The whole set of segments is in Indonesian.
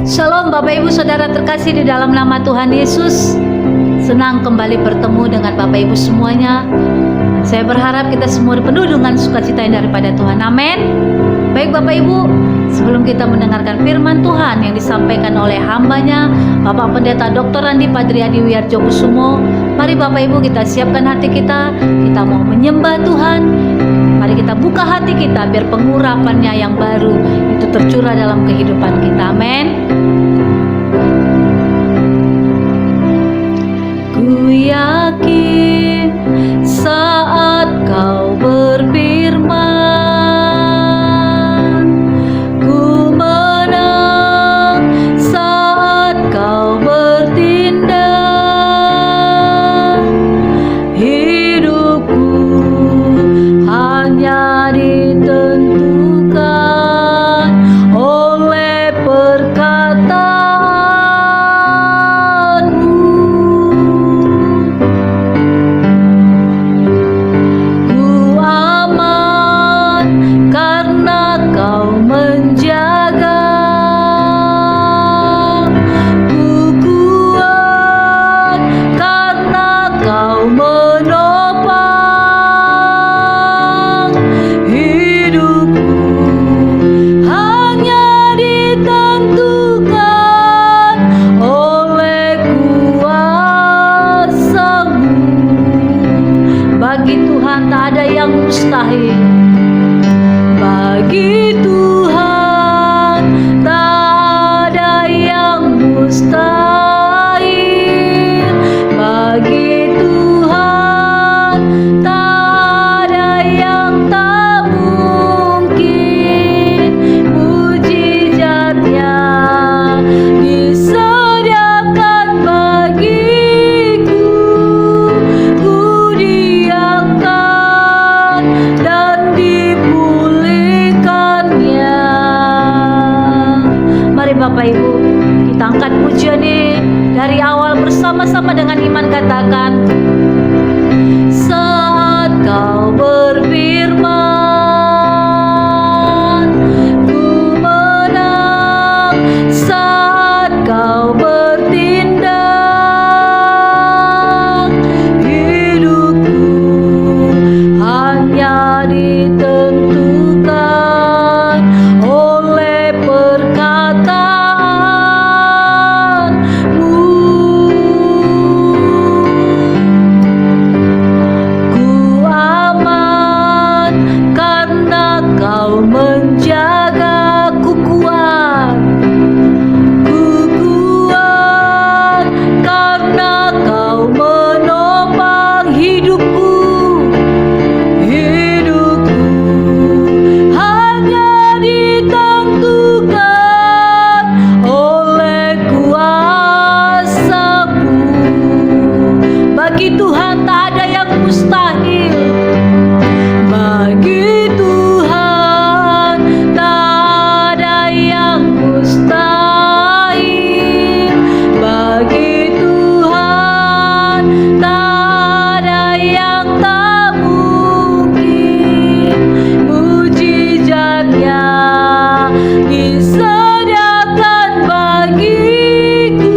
Shalom Bapak Ibu Saudara terkasih di dalam nama Tuhan Yesus. Senang kembali bertemu dengan Bapak Ibu semuanya. Saya berharap kita semua penuh dengan sukacita yang daripada Tuhan. Amin. Baik Bapak Ibu, sebelum kita mendengarkan firman Tuhan yang disampaikan oleh hambanya Bapak Pendeta Dr. Randi Padriadi Wiarjokusumo, mari Bapak Ibu kita siapkan hati kita. Kita mau menyembah Tuhan. Mari kita buka hati kita biar pengurapannya yang baru itu tercurah dalam kehidupan kita. Amin. Ku yakin saat kau berfirman, ku menang saat kau bertindak. Hidupku hanya ditentukan oleh perkataanmu. Ku aman karena kau menjaga. Ku kuat karena kau menopang. Hidupku hanya ditentukan oleh kuasa-Mu. Bagi Tuhan tak ada yang mustahil. Bagi Tuhan tak ada yang mustahil. Bagi Tuhan tak ada yang tak mungkin. Mujizatnya disediakan bagiku. Ku diangkat dan dipulihkannya. Mari Bapak Ibu kita angkat pujian ini dari awal bersama-sama dengan iman, katakan, saat kau berfirman, ku menang saat kau bertindak. Hidupku hanya ditentukan oleh perkataanmu. Ku aman karena kau menjaga. Ku kuat karena kau menopang. Hidupku hanya ditentukan oleh kuasa-Mu. Bagi Tuhan tak ada yang mustahil. Bagi Tuhan tak ada yang mustahil. Bagi Tuhan tak ada yang tak mungkin. Mujizatnya disediakan bagiku.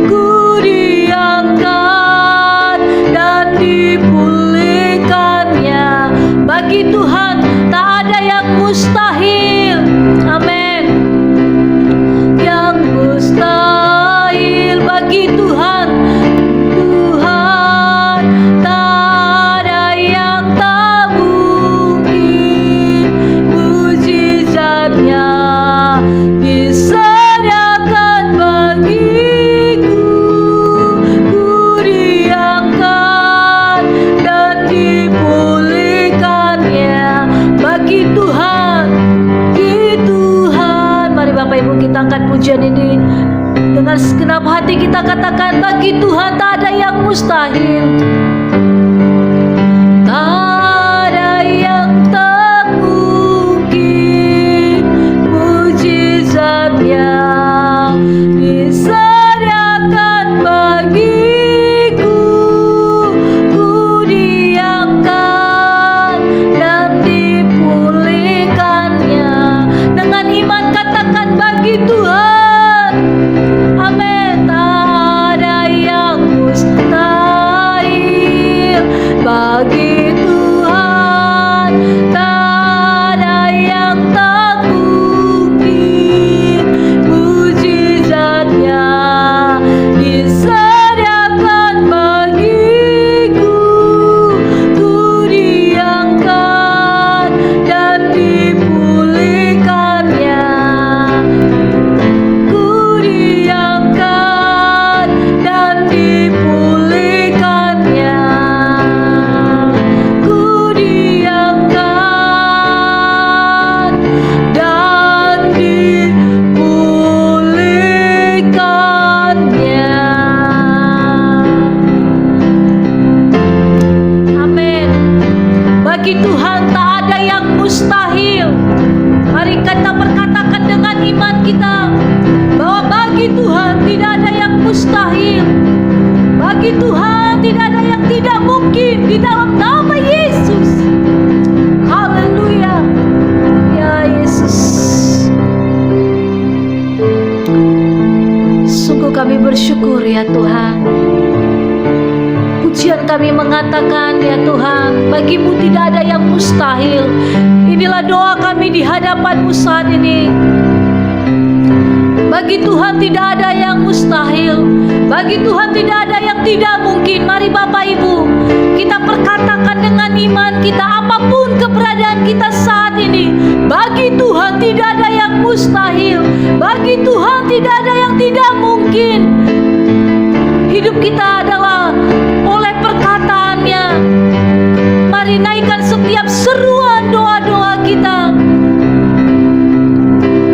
Ku diangkat dan dipulihkannya. Bagi Tuhan tak ada yang mustahil. Amin. Yang mustahil bagi Tuhan. Tuhan tak ada yang tak mungkin. Mujizatnya disediakan bagiku. Ku diangkat dan dipulihkannya. Bagi Tuhan, mari Bapak Ibu kita angkat pujian ini dengan segenap hati. Kita katakan, bagi Tuhan tak ada yang mustahil. Tak ada yang tak mungkin. Mujizatnya disediakan bagiku. Ku diangkat dan dipulihkannya. Dengan iman katakan, bagi Tuhan mustahil. Bagi Tuhan tidak ada yang tidak mungkin di dalam nama Yesus. Haleluya. Ya Yesus. Sungguh kami bersyukur ya Tuhan. Pujian kami mengatakan ya Tuhan, bagimu tidak ada yang mustahil. Inilah doa kami di hadapan-Mu saat ini. Bagi Tuhan tidak ada yang mustahil. Bagi Tuhan tidak ada yang tidak mungkin. Mari Bapak Ibu, kita perkatakan dengan iman kita, apapun keberadaan kita saat ini, bagi Tuhan tidak ada yang mustahil. Bagi Tuhan tidak ada yang tidak mungkin. Hidup kita adalah oleh perkataannya. Mari naikkan setiap seruan doa-doa kita.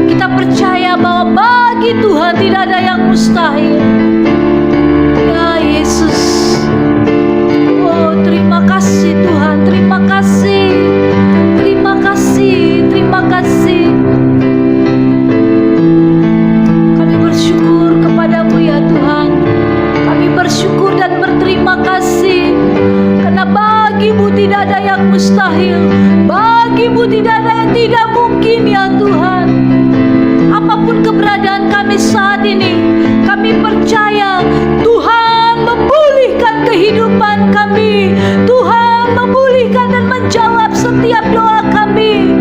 Kita percaya bahwa bagi Tuhan tidak ada yang mustahil. Ya Yesus. Oh, terima kasih Tuhan. Terima kasih. Terima kasih. Terima kasih. Kami bersyukur kepadamu ya Tuhan. Kami bersyukur dan berterima kasih. Karena bagimu tidak ada yang mustahil. Bagimu tidak ada yang tidak mungkin ya Tuhan. Apapun keberadaan kami saat ini, kami percaya Tuhan memulihkan kehidupan kami. Tuhan memulihkan dan menjawab setiap doa kami.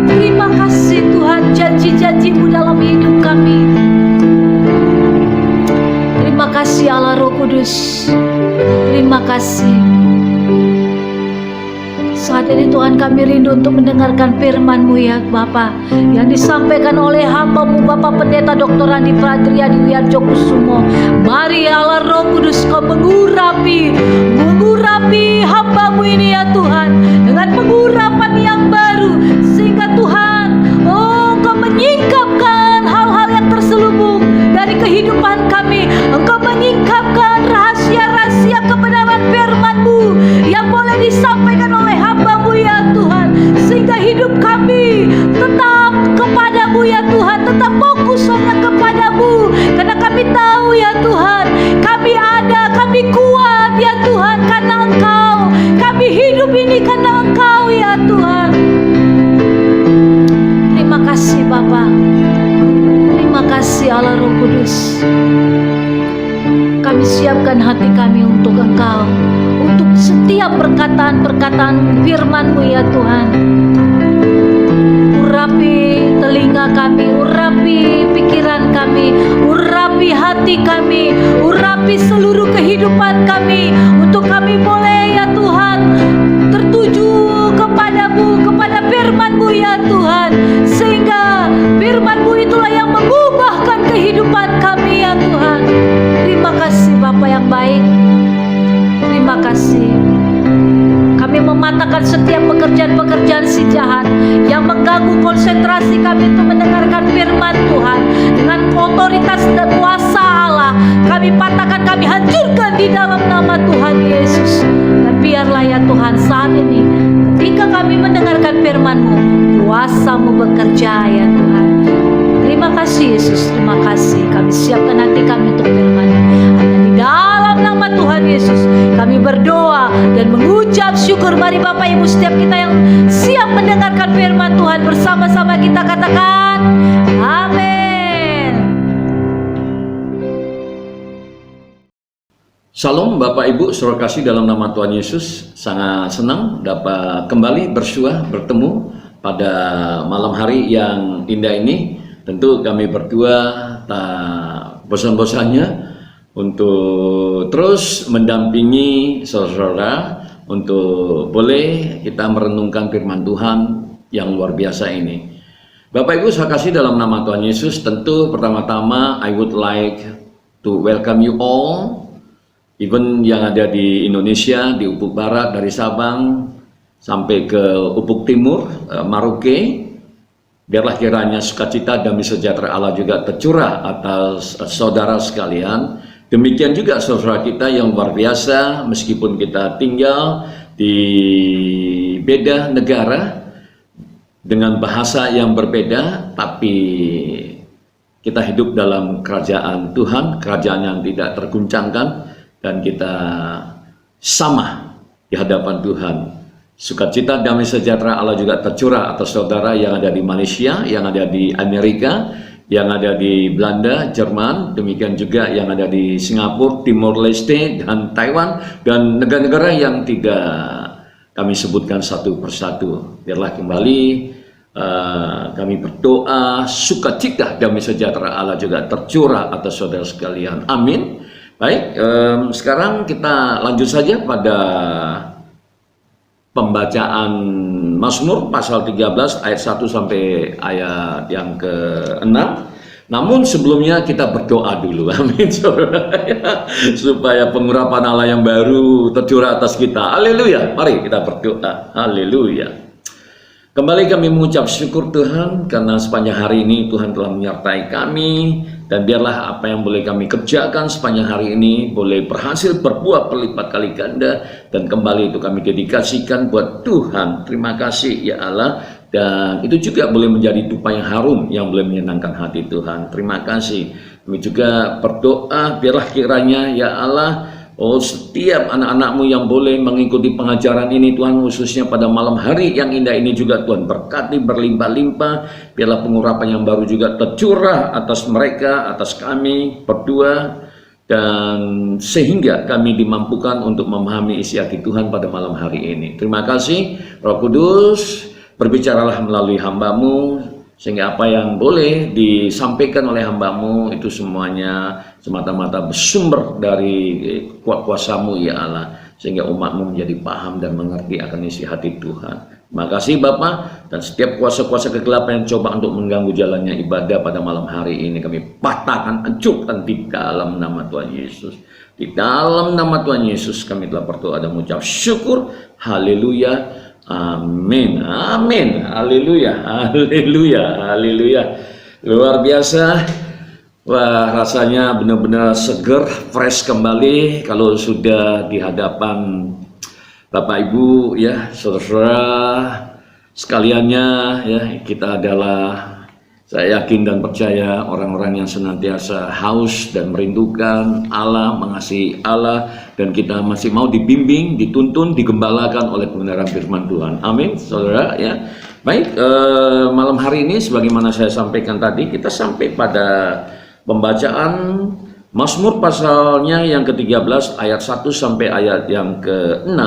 Terima kasih Tuhan, janji-janji-Mu dalam hidup kami. Terima kasih Allah Roh Kudus. Terima kasih. Saat ini Tuhan kami rindu untuk mendengarkan firman-Mu ya Bapa, yang disampaikan oleh hamba-Mu Bapak Pendeta Dr. Andi Pradriadi Wiardjokusumo. Mari Allah Roh Kudus Kau mengurapi hamba-Mu ini ya Tuhan, dengan pengurapan yang baru, sehingga Tuhan Engkau menyingkapkan hal-hal yang terselubung dari kehidupan kami. Engkau menyingkapkan rahasia-rahasia kebenaran firman-Mu yang boleh disampaikan oleh hamba-Mu ya Tuhan, sehingga hidup kami tetap kepadamu ya Tuhan, tetap fokus hanya kepadamu. Karena kami tahu ya Tuhan, kami ada, kami kuat ya Tuhan karena Engkau. Kami hidup ini karena Engkau ya Tuhan. Terima kasih Bapa. Terima kasih Allah Roh Kudus. Kami siapkan hati kami untuk Engkau, untuk setiap perkataan-perkataan firman-Mu ya Tuhan. Urapi telinga kami, urapi pikiran kami, urapi hati kami, urapi seluruh kehidupan kami, untuk kami boleh ya Tuhan tertuju kepadamu, kepada firman-Mu ya Tuhan, sehingga firman-Mu itulah yang mengubahkan kehidupan kami ya Tuhan. Terima kasih Bapa yang baik. Terima kasih. Kami mematahkan setiap pekerjaan-pekerjaan si jahat yang mengganggu konsentrasi kami untuk mendengarkan firman Tuhan. Dengan otoritas dan kuasa Allah, kami patahkan, kami hancurkan di dalam nama Tuhan Yesus. Dan biarlah ya Tuhan saat ini, ketika kami mendengarkan firman-Mu, kuasa-Mu bekerja ya Tuhan. Terima kasih Yesus, terima kasih. Kami siapkan hati kami untuk firman-Mu. Hanya di dalam nama Tuhan Yesus kami berdoa dan mengucap syukur. Mari Bapak Ibu, setiap kita yang siap mendengarkan firman Tuhan, bersama-sama kita katakan amin. Shalom Bapak Ibu, saudara kasih dalam nama Tuhan Yesus. Sangat senang dapat kembali bertemu pada malam hari yang indah ini. Tentu kami berdua tak bosan-bosannya untuk terus mendampingi saudara-saudara untuk boleh kita merenungkan firman Tuhan yang luar biasa ini. Bapak Ibu saya kasih dalam nama Tuhan Yesus, tentu pertama-tama I would like to welcome you all, even yang ada di Indonesia, di Ufuk Barat, dari Sabang sampai ke Ufuk Timur, Maroke. Biarlah kiranya sukacita dan sejahtera Allah juga tercurah atas saudara sekalian. Demikian juga saudara kita yang luar biasa, meskipun kita tinggal di beda negara dengan bahasa yang berbeda, tapi kita hidup dalam kerajaan Tuhan, kerajaan yang tidak terguncangkan, dan kita sama di hadapan Tuhan. Sukacita, damai sejahtera Allah juga tercurah atas saudara yang ada di Malaysia, yang ada di Amerika, yang ada di Belanda, Jerman, demikian juga yang ada di Singapura, Timor Leste, dan Taiwan, dan negara-negara yang tidak kami sebutkan satu persatu. Biarlah kembali kami berdoa, sukacita, damai sejahtera Allah juga tercurah atas saudara sekalian. Amin. Baik, sekarang kita lanjut saja pada pembacaan Mazmur pasal 13 ayat 1 sampai ayat yang ke-6. Namun sebelumnya kita berdoa dulu, amin, saudara, supaya pengurapan Allah yang baru tercurah atas kita. Haleluya, mari kita berdoa. Haleluya. Kembali kami mengucap syukur Tuhan karena sepanjang hari ini Tuhan telah menyertai kami, dan biarlah apa yang boleh kami kerjakan sepanjang hari ini boleh berhasil berbuah berlipat kali ganda, dan kembali itu kami dedikasikan buat Tuhan. Terima kasih ya Allah, dan itu juga boleh menjadi dupa yang harum yang boleh menyenangkan hati Tuhan. Terima kasih. Kami juga berdoa biarlah kiranya ya Allah, setiap anak-anak-Mu yang boleh mengikuti pengajaran ini Tuhan, khususnya pada malam hari yang indah ini juga Tuhan berkati berlimpah-limpah. Biarlah pengurapan yang baru juga tercurah atas mereka, atas kami berdua, dan sehingga kami dimampukan untuk memahami isi hati Tuhan pada malam hari ini. Terima kasih Roh Kudus, berbicaralah melalui hamba-Mu, sehingga apa yang boleh disampaikan oleh hamba-Mu itu semuanya semata-mata bersumber dari kuasa-Mu ya Allah, sehingga umat-Mu menjadi paham dan mengerti akan isi hati Tuhan. Terima kasih Bapa, dan setiap kuasa-kuasa kegelapan yang coba untuk mengganggu jalannya ibadah pada malam hari ini kami patahkan, hancurkan di dalam nama Tuhan Yesus. Di dalam nama Tuhan Yesus kami telah berdoa dan mengucap syukur. Haleluya. Amin, amin, haleluya, haleluya, haleluya. Luar biasa. Wah, rasanya benar-benar seger, fresh kembali kalau sudah di hadapan Bapak Ibu ya, saudara sekaliannya ya. Kita adalah, saya yakin dan percaya, orang-orang yang senantiasa haus dan merindukan Allah, mengasihi Allah, dan kita masih mau dibimbing, dituntun, digembalakan oleh kebenaran firman Tuhan. Amin, saudara ya. Baik, malam hari ini sebagaimana saya sampaikan tadi, kita sampai pada pembacaan Mazmur pasalnya yang ke-13 ayat 1 sampai ayat yang ke-6.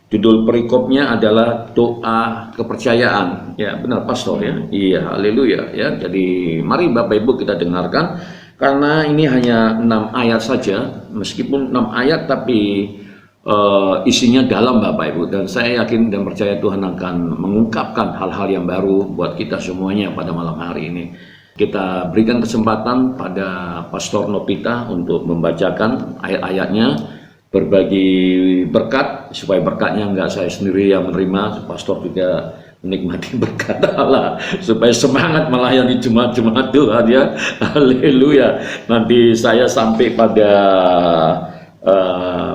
Judul perikopnya adalah doa kepercayaan. Ya, benar Pastor ya. Iya, haleluya ya. Jadi mari Bapak Ibu kita dengarkan, karena ini hanya 6 ayat saja. Meskipun 6 ayat tapi isinya dalam Bapak Ibu, dan saya yakin dan percaya Tuhan akan mengungkapkan hal-hal yang baru buat kita semuanya pada malam hari ini. Kita berikan kesempatan pada Pastor Nopita untuk membacakan ayat-ayatnya, berbagi berkat, supaya berkatnya enggak saya sendiri yang menerima, Pastor juga menikmati berkat Allah, supaya semangat melayani Jumat-Jumat Tuhan ya. Haleluya. Nanti saya sampai pada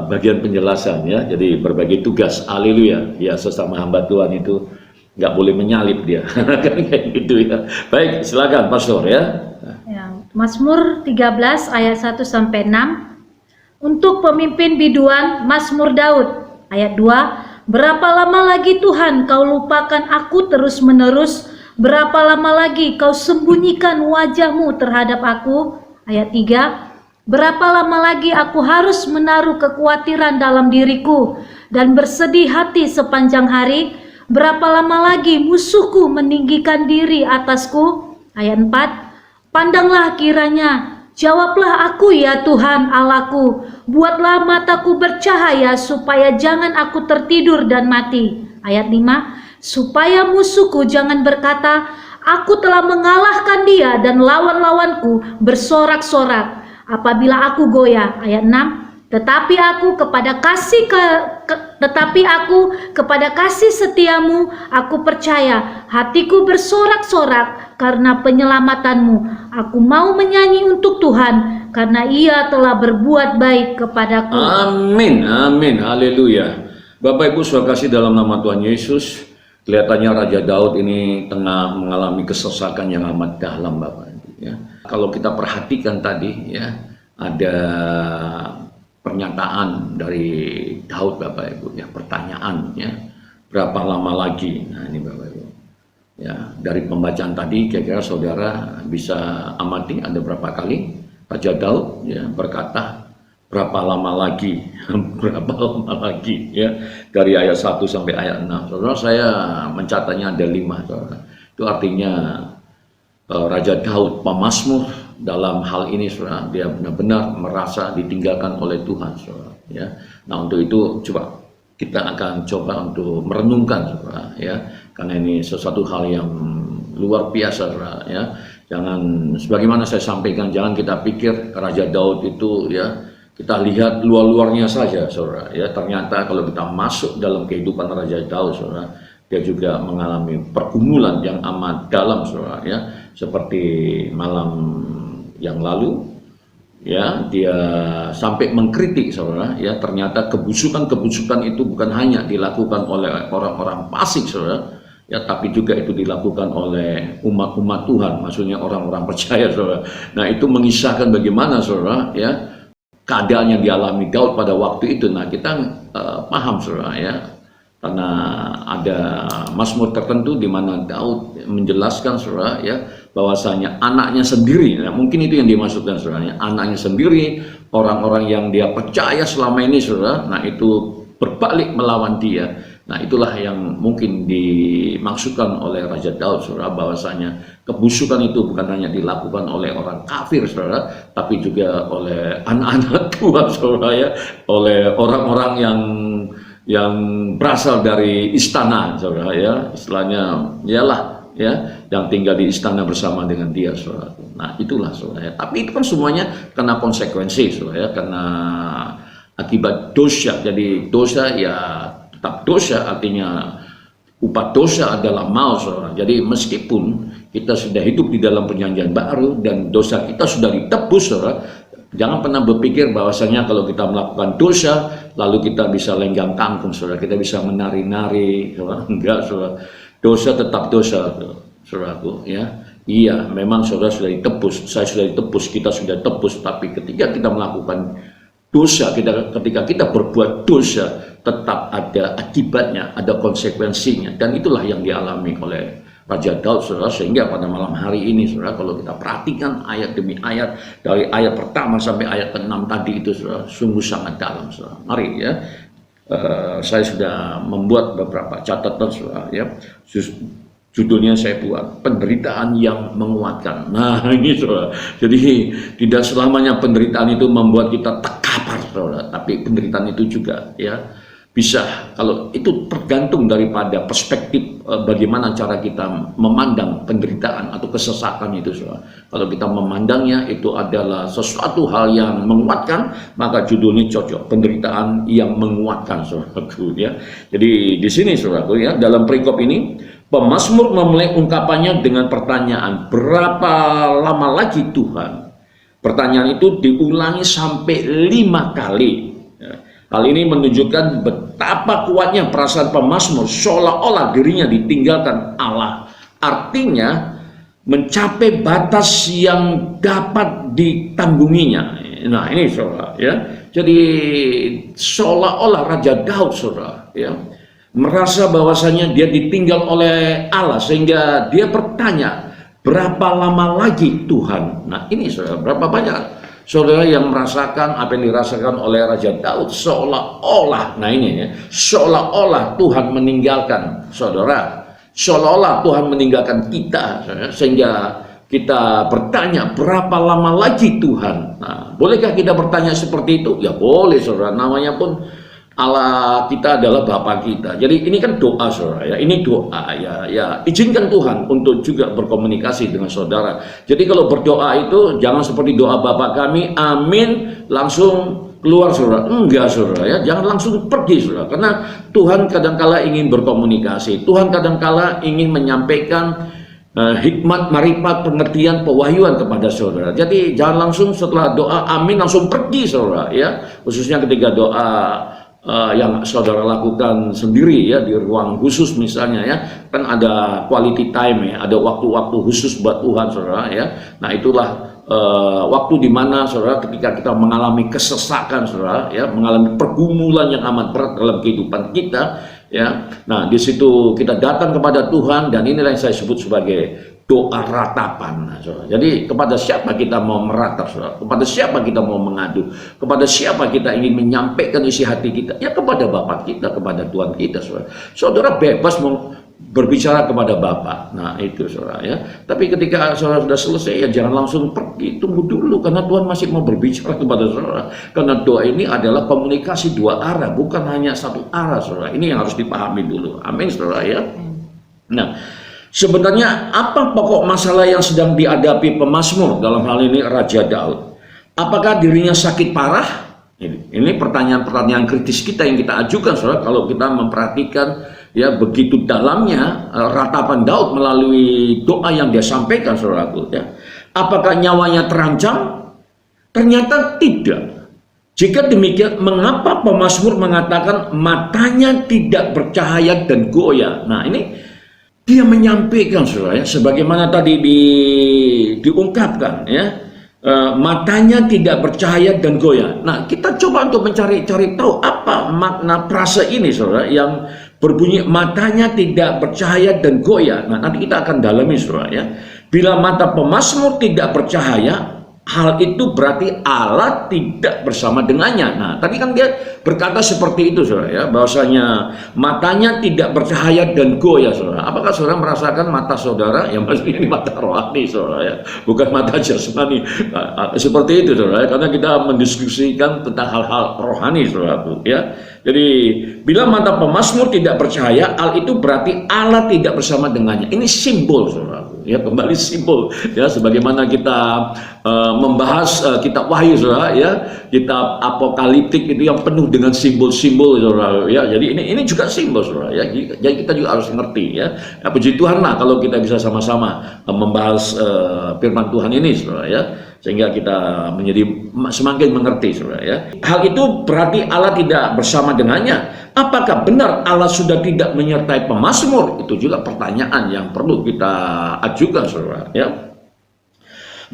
bagian penjelasan ya, jadi berbagi tugas. Haleluya ya, sesama hamba Tuhan itu nggak boleh menyalip dia. Kayak gitu ya. Baik, silakan Pastor ya. Mazmur 13 ayat 1 sampai 6. Untuk pemimpin biduan, Mazmur Daud. Ayat 2. Berapa lama lagi Tuhan kau lupakan aku terus-menerus? Berapa lama lagi kau sembunyikan wajah-Mu terhadap aku? Ayat 3. Berapa lama lagi aku harus menaruh kekhawatiran dalam diriku dan bersedih hati sepanjang hari? Berapa lama lagi musuhku meninggikan diri atasku? Ayat 4. Pandanglah kiranya, jawablah aku ya Tuhan Allahku, buatlah mataku bercahaya supaya jangan aku tertidur dan mati. Ayat 5. Supaya musuhku jangan berkata, aku telah mengalahkan dia, dan lawan-lawanku bersorak-sorak apabila aku goyah. Ayat 6. Tetapi aku kepada kasih setiamu aku percaya, hatiku bersorak-sorak karena penyelamatanmu. Aku mau menyanyi untuk Tuhan karena Ia telah berbuat baik kepadaku. Amin, amin, haleluya. Bapak Ibu saudara kasih dalam nama Tuhan Yesus, kelihatannya Raja Daud ini tengah mengalami kesesakan yang amat dalam Bapak Ibu ya. Kalau kita perhatikan tadi ya, ada pernyataan dari Daud Bapak Ibu ya, pertanyaan ya, berapa lama lagi? Nah ini Bapak Ibu ya, dari pembacaan tadi kira-kira saudara bisa amati ada berapa kali Raja Daud ya berkata berapa lama lagi, berapa lama lagi ya, dari ayat 1 sampai ayat 6. Saudara, saya mencatatnya ada 5 saudara. Itu artinya Raja Daud pemazmur dalam hal ini saudara, dia benar-benar merasa ditinggalkan oleh Tuhan saudara ya. Nah untuk itu coba kita akan coba untuk merenungkan saudara ya, karena ini sesuatu hal yang luar biasa saudara ya. Jangan, sebagaimana saya sampaikan, jangan kita pikir Raja Daud itu ya, kita lihat luar-luarnya saja saudara ya. Ternyata kalau kita masuk dalam kehidupan Raja Daud saudara, dia juga mengalami pergumulan yang amat dalam saudara ya. Seperti malam yang lalu ya, dia sampai mengkritik saudara ya, ternyata kebusukan itu bukan hanya dilakukan oleh orang-orang fasik saudara ya, tapi juga itu dilakukan oleh umat-umat Tuhan, maksudnya orang-orang percaya saudara. Nah itu mengisahkan bagaimana saudara ya, keadaan yang dialami Daud pada waktu itu. Nah kita paham saudara ya, karena ada mazmur tertentu di mana Daud menjelaskan saudara ya, bahwasanya anaknya sendiri, nah, mungkin itu yang dimaksudkan saudara, anaknya sendiri, orang-orang yang dia percaya selama ini saudara, nah itu berbalik melawan dia. Nah itulah yang mungkin dimaksudkan oleh Raja Daud saudara, bahwasanya kebusukan itu bukan hanya dilakukan oleh orang kafir saudara, tapi juga oleh anak-anak Tuhan saudara ya, oleh orang-orang yang berasal dari istana saudara ya, istilahnya ialah ya, yang tinggal di istana bersama dengan dia saudara. Nah itulah saudara ya. Tapi itu kan semuanya karena konsekuensi saudara ya, karena akibat dosa. Jadi dosa ya tetap dosa, artinya upah dosa adalah maut saudara. Jadi meskipun kita sudah hidup di dalam perjanjian baru dan dosa kita sudah ditebus saudara, jangan pernah berpikir bahwasanya kalau kita melakukan dosa lalu kita bisa lenggang kangkung saudara, kita bisa menari-nari saudara. Enggak saudara, dosa tetap dosa saudaraku ya. Iya memang saudara sudah ditebus, saya sudah ditebus, kita sudah tebus, tapi ketika kita melakukan dosa, ketika kita berbuat dosa, tetap ada akibatnya, ada konsekuensinya, dan itulah yang dialami oleh Raja Daud saudara. Sehingga pada malam hari ini saudara, kalau kita perhatikan ayat demi ayat, dari ayat pertama sampai ayat ke-6 tadi itu saudara, sungguh sangat dalam saudara. Mari ya, saya sudah membuat beberapa catatan saudara ya. Judulnya saya buat penderitaan yang menguatkan. Nah ini saudara, jadi tidak selamanya penderitaan itu membuat kita terkapar saudara, tapi penderitaan itu juga ya bisa, kalau itu tergantung daripada perspektif bagaimana cara kita memandang penderitaan atau kesesakan itu saudara. Kalau kita memandangnya itu adalah sesuatu hal yang menguatkan, maka judulnya cocok, penderitaan yang menguatkan saudaraku ya. Jadi di sini saudaraku ya, dalam perikop ini pemazmur memulai ungkapannya dengan pertanyaan, berapa lama lagi Tuhan? Pertanyaan itu diulangi sampai 5 kali. Hal ini menunjukkan betapa kuatnya perasaan pemazmur, seolah-olah dirinya ditinggalkan Allah. Artinya mencapai batas yang dapat ditanggunginya. Nah ini saudara ya. Jadi seolah-olah Raja Daud saudara ya, merasa bahwasanya dia ditinggal oleh Allah, sehingga dia bertanya, berapa lama lagi Tuhan? Nah ini saudara, berapa banyak saudara yang merasakan apa yang dirasakan oleh Raja Daud, seolah-olah, nah ini ya, seolah-olah Tuhan meninggalkan saudara, seolah-olah Tuhan meninggalkan kita, sehingga kita bertanya, berapa lama lagi Tuhan? Nah, bolehkah kita bertanya seperti itu? Ya boleh saudara, namanya pun Allah kita adalah Bapa kita. Jadi ini kan doa saudara ya, ini doa ya, izinkan Tuhan untuk juga berkomunikasi dengan saudara. Jadi kalau berdoa itu jangan seperti doa Bapa kami, amin, langsung keluar saudara. Enggak saudara ya, jangan langsung pergi saudara, karena Tuhan kadangkala ingin berkomunikasi, Tuhan kadangkala ingin menyampaikan hikmat, marifat, pengertian, pewahyuan kepada saudara. Jadi jangan langsung setelah doa amin langsung pergi saudara ya, khususnya ketika doa yang saudara lakukan sendiri ya, di ruang khusus misalnya ya, kan ada quality time ya, ada waktu-waktu khusus buat Tuhan saudara ya. Nah itulah waktu di mana saudara ketika kita mengalami kesesakan saudara ya, mengalami pergumulan yang amat berat dalam kehidupan kita ya. Nah, di situ kita datang kepada Tuhan, dan inilah yang saya sebut sebagai doa ratapan. Nah, saudara. Jadi kepada siapa kita mau meratap saudara? Kepada siapa kita mau mengadu? Kepada siapa kita ingin menyampaikan isi hati kita? Ya kepada Bapa kita, kepada Tuhan kita saudara. Saudara bebas mau berbicara kepada Bapa. Nah itu saudara ya. Tapi ketika saudara sudah selesai ya jangan langsung pergi, tunggu dulu, karena Tuhan masih mau berbicara kepada saudara. Karena doa ini adalah komunikasi dua arah, bukan hanya satu arah saudara. Ini yang harus dipahami dulu. Amin saudara ya. Nah, sebenarnya apa pokok masalah yang sedang dihadapi pemazmur, dalam hal ini Raja Daud? Apakah dirinya sakit parah? Ini pertanyaan-pertanyaan kritis kita yang kita ajukan saudara, kalau kita memperhatikan ya begitu dalamnya ratapan Daud melalui doa yang dia sampaikan saudaraku ya. Apakah nyawanya terancam? Ternyata tidak. Jika demikian, mengapa pemazmur mengatakan matanya tidak bercahaya dan goyah? Nah ini dia menyampaikan saudara ya, sebagaimana tadi diungkapkan ya, matanya tidak bercahaya dan goyah. Nah kita coba untuk mencari tahu apa makna frase ini saudara, yang berbunyi matanya tidak bercahaya dan goyah. Nah nanti kita akan dalami saudara ya. Bila mata pemazmur tidak bercahaya, hal itu berarti Allah tidak bersama dengannya. Nah tadi kan dia berkata seperti itu saudara ya, bahwasanya matanya tidak bercahaya dan goyah saudara. Apakah saudara merasakan mata saudara? Ya maksudnya ini mata rohani saudara ya, bukan mata jasmani. Nah, seperti itu saudara ya, karena kita mendiskusikan tentang hal-hal rohani saudara ya. Jadi bila mata pemazmur tidak percaya, hal itu berarti Allah tidak bersama dengannya. Ini simbol saudara ya, kembali simbol ya, sebagaimana kita membahas kitab Wahyu saudara ya, kitab apokaliptik itu yang penuh dengan simbol-simbol saudara ya. Jadi ini juga simbol saudara ya. Jadi kita juga harus ngerti ya. Ya puji Tuhan lah kalau kita bisa sama-sama membahas firman Tuhan ini saudara ya, sehingga kita menjadi semakin mengerti saudara ya. Hal itu berarti Allah tidak bersama dengannya. Apakah benar Allah sudah tidak menyertai pemazmur? Itu juga pertanyaan yang perlu kita ajukan saudara ya.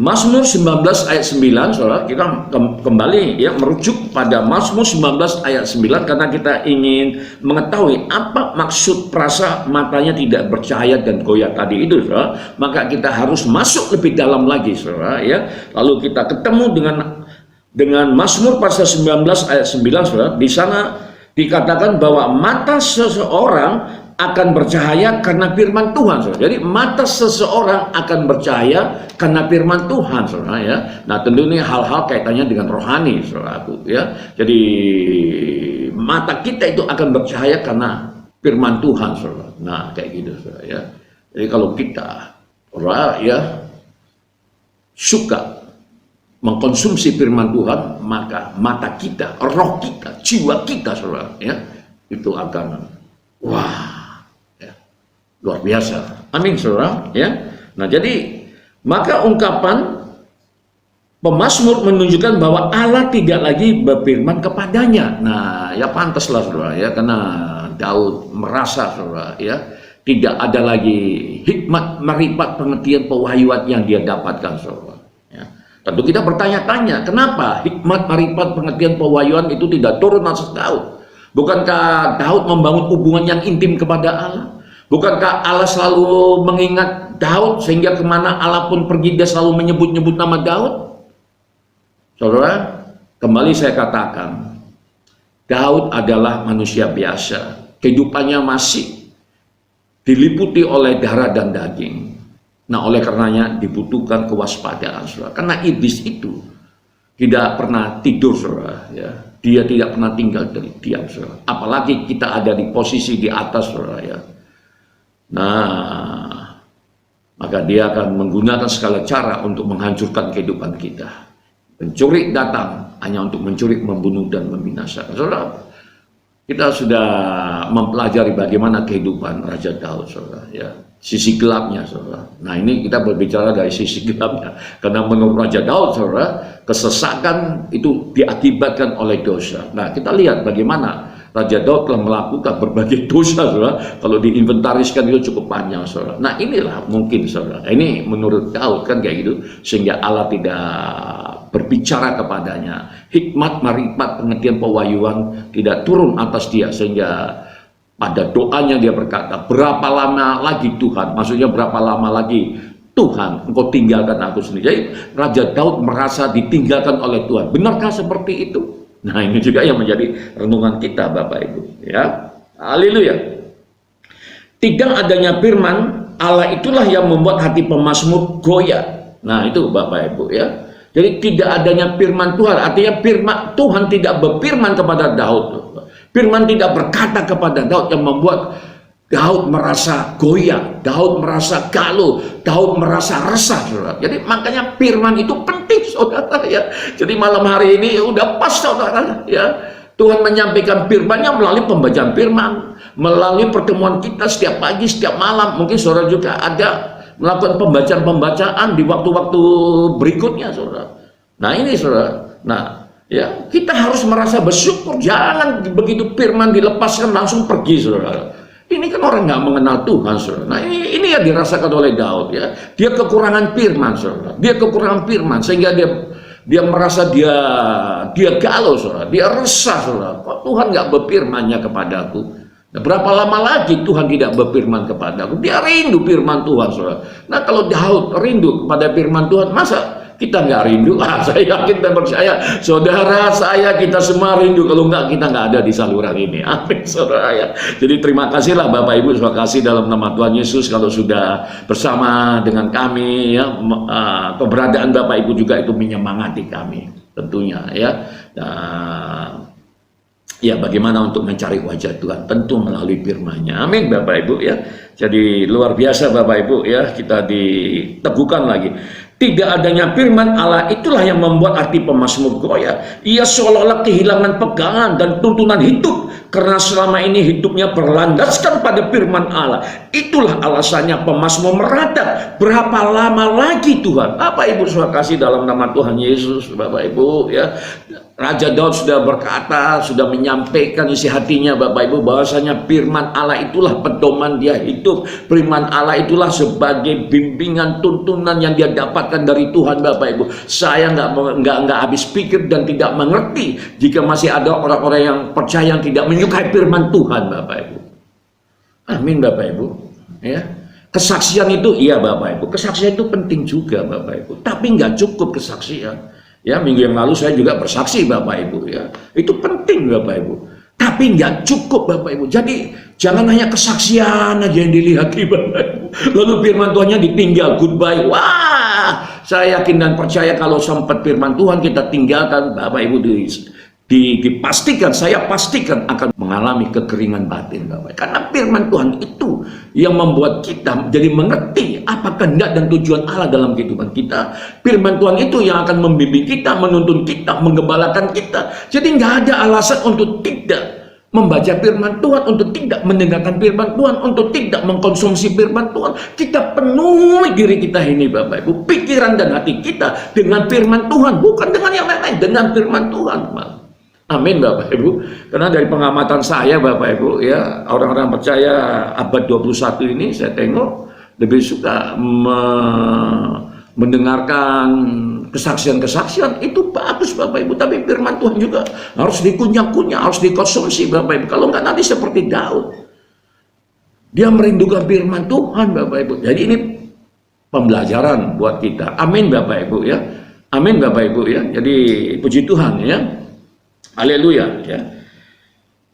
Mazmur 19 ayat 9 saudara, kita kembali ya merujuk pada Mazmur 19 ayat 9 karena kita ingin mengetahui apa maksud frasa matanya tidak bercahaya dan goyah tadi itu saudara. Maka kita harus masuk lebih dalam lagi saudara ya. Lalu kita ketemu dengan Mazmur pasal 19 ayat 9 saudara. Di sana dikatakan bahwa mata seseorang akan bercahaya karena firman Tuhan saudara. Jadi mata seseorang akan bercahaya karena firman Tuhan saudara ya. Nah tentu ini hal-hal kaitannya dengan rohani saudaraku ya. Jadi mata kita itu akan bercahaya karena firman Tuhan saudara. Nah kayak gitu saudara ya. Jadi kalau kita saudara ya suka mengkonsumsi firman Tuhan, maka mata kita, roh kita, jiwa kita saudara ya, itu akan wah luar biasa. Amin saudara ya. Nah jadi maka ungkapan pemazmur menunjukkan bahwa Allah tidak lagi berfirman kepadanya. Nah ya pantaslah saudara ya, karena Daud merasa saudara ya tidak ada lagi hikmat, marifat, pengertian, pewahyuan yang dia dapatkan saudara ya. Tentu kita bertanya-tanya, kenapa hikmat, marifat, pengertian, pewahyuan itu tidak turun atas Daud? Bukankah Daud membangun hubungan yang intim kepada Allah? Bukankah Allah selalu mengingat Daud sehingga kemana Allah pun pergi dia selalu menyebut-nyebut nama Daud? Saudara, kembali saya katakan, Daud adalah manusia biasa. Kehidupannya masih diliputi oleh darah dan daging. Nah oleh karenanya dibutuhkan kewaspadaan saudara. Karena iblis itu tidak pernah tidur saudara ya. Dia tidak pernah tinggal dari diam saudara. Apalagi kita ada di posisi di atas saudara ya. Nah, maka dia akan menggunakan segala cara untuk menghancurkan kehidupan kita. Pencuri datang hanya untuk mencuri, membunuh, dan membinasakan. Saudara, kita sudah mempelajari bagaimana kehidupan Raja Daud, saudara. Ya, sisi gelapnya, saudara. Nah, ini kita berbicara dari sisi gelapnya. Karena menurut Raja Daud, saudara, kesesakan itu diakibatkan oleh dosa. Nah, kita lihat bagaimana Raja Daud telah melakukan berbagai dosa, saudara. Kalau diinventariskan itu cukup panjang, saudara. Nah inilah mungkin, saudara. Ini menurut Daud kan kayak gitu, sehingga Allah tidak berbicara kepadanya. Hikmat, marifat, pengertian, pewahyuan tidak turun atas dia, sehingga pada doanya dia berkata, berapa lama lagi Tuhan? Maksudnya berapa lama lagi Tuhan engkau tinggalkan aku sendiri. Jadi Raja Daud merasa ditinggalkan oleh Tuhan. Benarkah seperti itu? Nah ini juga yang menjadi renungan kita Bapak Ibu ya. Haleluya. Tidak adanya firman Allah itulah yang membuat hati pemazmur goyah. Nah itu Bapak Ibu ya. Jadi tidak adanya firman Tuhan, artinya firman Tuhan tidak berfirman kepada Daud. Firman tidak berkata kepada Daud yang membuat Daud merasa goyah, Daud merasa galau, Daud merasa resah, saudara. Jadi makanya firman itu penting, saudara ya. Jadi malam hari ini udah pas, saudara ya. Tuhan menyampaikan firman-Nya melalui pembacaan firman, melalui pertemuan kita setiap pagi, setiap malam. Mungkin saudara juga ada melakukan pembacaan-pembacaan di waktu-waktu berikutnya, saudara. Nah ini, saudara. Nah ya, kita harus merasa bersyukur. Jangan begitu firman dilepaskan langsung pergi, saudara. Ini kan orang nggak mengenal Tuhan, saudara. Nah ini yang dirasakan oleh Daud ya. Dia kekurangan firman, saudara. Dia kekurangan firman sehingga dia merasa dia galau, saudara. Dia resah, saudara. Kok Tuhan nggak berfirman-Nya kepadaku? Nah, berapa lama lagi Tuhan tidak berfirman kepadaku? Dia rindu firman Tuhan, saudara. Nah kalau Daud rindu kepada firman Tuhan, masa kita nggak rindu? Saya yakin dan percaya, saudara saya, kita semua rindu. Kalau kita nggak ada di saluran ini. Amin, saudara ya. Jadi terima kasihlah Bapak Ibu, terima kasih dalam nama Tuhan Yesus kalau sudah bersama dengan kami ya. Keberadaan Bapak Ibu juga itu menyemangati kami tentunya ya. Ya bagaimana untuk mencari wajah Tuhan? Tentu melalui firman-Nya. Amin Bapak Ibu ya. Jadi luar biasa Bapak Ibu ya, kita diteguhkan lagi. Tidak adanya firman Allah itulah yang membuat hati pemazmur goyah. Ia seolah-olah kehilangan pegangan dan tuntunan hidup karena selama ini hidupnya berlandaskan pada firman Allah. Itulah alasannya pemazmur meratap. Berapa lama lagi Tuhan? Bapak Ibu sudah kasih dalam nama Tuhan Yesus, Bapak Ibu ya. Raja Daud sudah berkata, sudah menyampaikan isi hatinya Bapak Ibu, bahwasanya firman Allah itulah pedoman dia hidup. Firman Allah itulah sebagai bimbingan, tuntunan yang dia dapatkan dari Tuhan Bapak Ibu. Saya nggak habis pikir dan tidak mengerti jika masih ada orang-orang yang percaya yang tidak menyukai firman Tuhan Bapak Ibu. Amin Bapak Ibu ya. Kesaksian itu iya Bapak Ibu, kesaksian itu penting juga Bapak Ibu, tapi nggak cukup kesaksian. Ya, minggu yang lalu saya juga bersaksi Bapak Ibu ya. Itu penting Bapak Ibu. Tapi nggak cukup Bapak Ibu. Jadi jangan hanya kesaksian aja yang dilihat Bapak Ibu. Lalu firman Tuhannya ditinggal, goodbye. Wah, saya yakin dan percaya kalau sempat firman Tuhan kita tinggalkan Bapak Ibu dipastikan, saya pastikan akan mengalami kekeringan batin Bapak. Karena firman Tuhan itu yang membuat kita jadi mengerti apa kehendak dan tujuan Allah dalam kehidupan kita. Firman Tuhan itu yang akan membimbing kita, menuntun kita, menggembalakan kita. Jadi nggak ada alasan untuk tidak membaca firman Tuhan, untuk tidak mendengarkan firman Tuhan, untuk tidak mengkonsumsi firman Tuhan. Kita penuhi diri kita ini Bapak Ibu, pikiran dan hati kita dengan firman Tuhan, bukan dengan yang lain-lain, dengan firman Tuhan. Amin Bapak Ibu. Karena dari pengamatan saya Bapak Ibu ya, orang-orang percaya abad 21 ini saya tengok lebih suka mendengarkan kesaksian-kesaksian. Itu bagus Bapak Ibu, tapi firman Tuhan juga harus dikunyah-kunyah, harus dikonsumsi Bapak Ibu. Kalau enggak nanti seperti Daud, dia merindukan firman Tuhan Bapak Ibu. Jadi ini pembelajaran buat kita. Amin Bapak Ibu ya. Amin Bapak Ibu ya. Jadi puji Tuhan ya. Haleluya ya.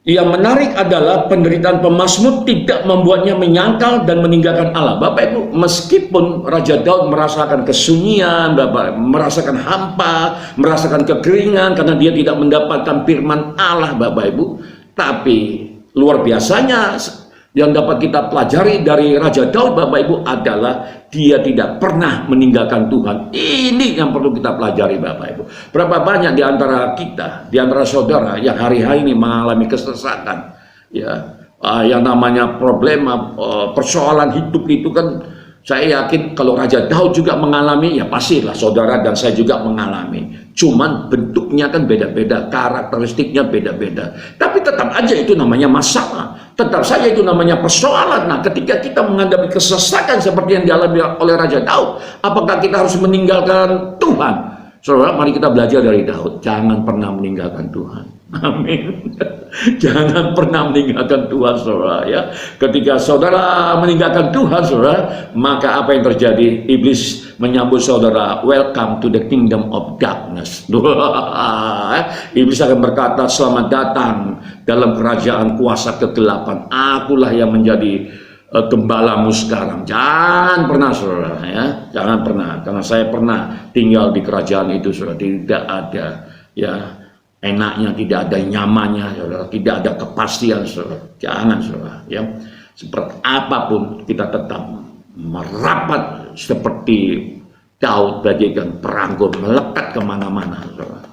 Yang menarik adalah penderitaan pemazmur tidak membuatnya menyangkal dan meninggalkan Allah. Bapak Ibu, meskipun Raja Daud merasakan kesunyian, Bapak, merasakan hampa, merasakan kekeringan karena dia tidak mendapatkan firman Allah Bapak Ibu, tapi luar biasanya yang dapat kita pelajari dari Raja Daud Bapak Ibu adalah dia tidak pernah meninggalkan Tuhan. Ini yang perlu kita pelajari Bapak Ibu. Berapa banyak di antara kita, di antara saudara yang hari-hari ini mengalami kesesatan, ya, yang namanya problema, persoalan hidup itu kan, saya yakin kalau Raja Daud juga mengalami, ya pastilah saudara dan saya juga mengalami. Cuman bentuknya kan beda-beda, karakteristiknya beda-beda. Tapi tetap aja itu namanya masalah. Tetap saja itu namanya persoalan. Nah, ketika kita menghadapi kesesakan seperti yang dialami oleh Raja Daud, apakah kita harus meninggalkan Tuhan? Saudara, mari kita belajar dari Daud. Jangan pernah meninggalkan Tuhan. Amin. Jangan pernah meninggalkan Tuhan, saudara, ya. Ketika saudara meninggalkan Tuhan, saudara, maka apa yang terjadi? Iblis menyambut saudara, welcome to the kingdom of darkness. Iblis akan berkata, selamat datang dalam kerajaan kuasa kegelapan. Akulah yang menjadi gembalamu sekarang. Jangan pernah, saudara, ya. Jangan pernah, karena saya pernah tinggal di kerajaan itu, saudara. Tidak ada, ya, enaknya, tidak ada nyamannya, saudara. Tidak ada kepastian, saudara. Jangan, saudara, ya. Seperti apapun kita tetap merapat seperti Daud bagaikan perangko melekat kemana-mana, saudara.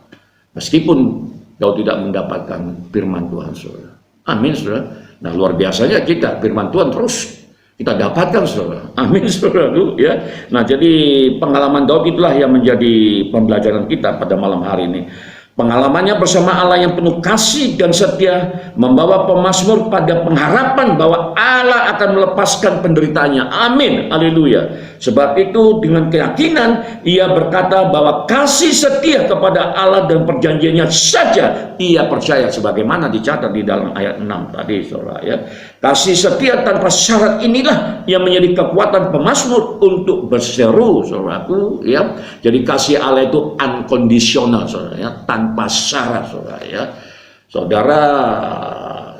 Meskipun Daud tidak mendapatkan firman Tuhan, saudara. Amin, saudara. Nah, luar biasanya kita firman Tuhan terus kita dapatkan, saudara. Amin, saudara, ya. Nah, jadi pengalaman Daud itulah yang menjadi pembelajaran kita pada malam hari ini. Pengalamannya bersama Allah yang penuh kasih dan setia membawa pemazmur pada pengharapan bahwa Allah akan melepaskan penderitaannya. Amin, haleluya. Sebab itu dengan keyakinan ia berkata bahwa kasih setia kepada Allah dan perjanjiannya saja ia percaya, sebagaimana dicatat di dalam ayat 6 tadi, saudara, ya. Kasih setia tanpa syarat inilah yang menjadi kekuatan pemazmur untuk berseru, saudaraku, ya. Jadi kasih Allah itu unconditional, saudara, ya, tanpa syarat, saudara, ya. Saudara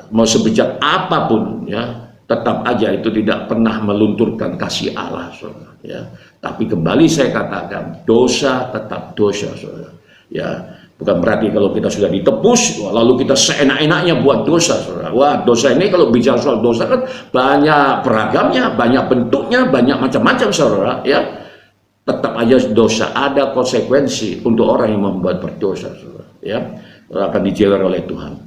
mau sebejat apapun, ya, tetap aja itu tidak pernah melunturkan kasih Allah, saudara, ya. Tapi kembali saya katakan, dosa tetap dosa, saudara, ya. Bukan berarti kalau kita sudah ditebus, lalu kita seenak-enaknya buat dosa, saudara. Wah, dosa ini kalau bicara soal dosa kan banyak beragamnya, banyak bentuknya, banyak macam-macam, saudara, ya. Tetap aja dosa, ada konsekuensi untuk orang yang membuat berdosa, saudara, ya. Akan dijewer oleh Tuhan.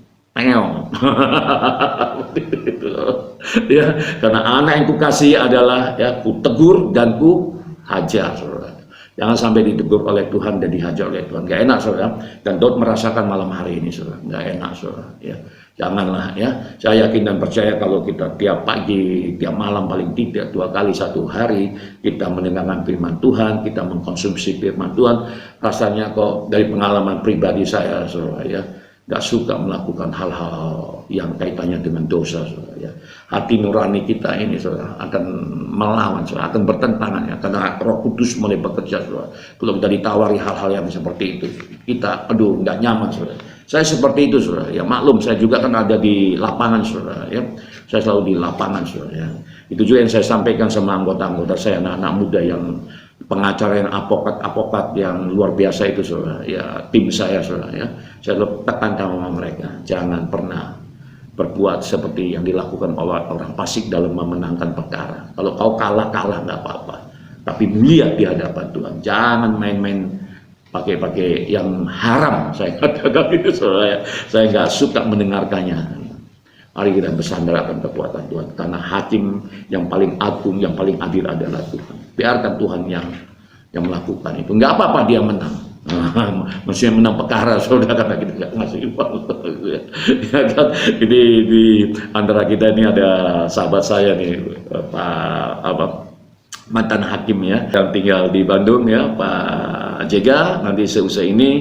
Ya, karena anak yang kukasihi adalah, ya, ku tegur dan ku hajar, saudara. Jangan sampai ditegur oleh Tuhan dan dihajar oleh Tuhan. Gak enak, saudara. Dan Daud merasakan malam hari ini, saudara. Gak enak, saudara, ya. Janganlah, ya. Saya yakin dan percaya kalau kita tiap pagi, tiap malam, paling tidak 2 kali 1 hari kita mendengarkan firman Tuhan, kita mengkonsumsi firman Tuhan, rasanya kok dari pengalaman pribadi saya, saudara, ya, gak suka melakukan hal-hal yang kaitannya dengan dosa, saudara, ya. Hati nurani kita ini, saudara, akan melawan, saudara, akan bertentangan, ya, karena Roh Kudus mulai bekerja, saudara. Kalau kita ditawari hal-hal yang seperti itu, kita, aduh, nggak nyaman, saudara. Saya seperti itu, saudara, ya. Maklum, saya juga kan ada di lapangan, saudara, ya. Saya selalu di lapangan, saudara, ya. Itu juga yang saya sampaikan sama anggota-anggota saya, anak-anak muda yang pengacara, yang avokat yang luar biasa itu, saudara, ya, tim saya, saudara, ya. Saya tekan sama mereka, jangan pernah berbuat seperti yang dilakukan oleh orang fasik dalam memenangkan perkara. Kalau kau kalah nggak apa-apa, tapi mulia di hadapan Tuhan. Jangan main-main pakai yang haram. Saya katakan itu, saudara, ya. Saya nggak suka mendengarkannya. Mari kita bersandar akan kekuatan Tuhan, karena hakim yang paling agung, yang paling adil adalah Tuhan. Biarkan Tuhan yang melakukan itu. Nggak apa-apa dia menang. Maksudnya menang perkara, saudara, karena kita nggak ngasih uang, ya kan. Jadi di antara kita ini ada sahabat saya nih, Pak mantan hakim, ya, yang tinggal di Bandung, ya, Pak Jega. Nanti seusai ini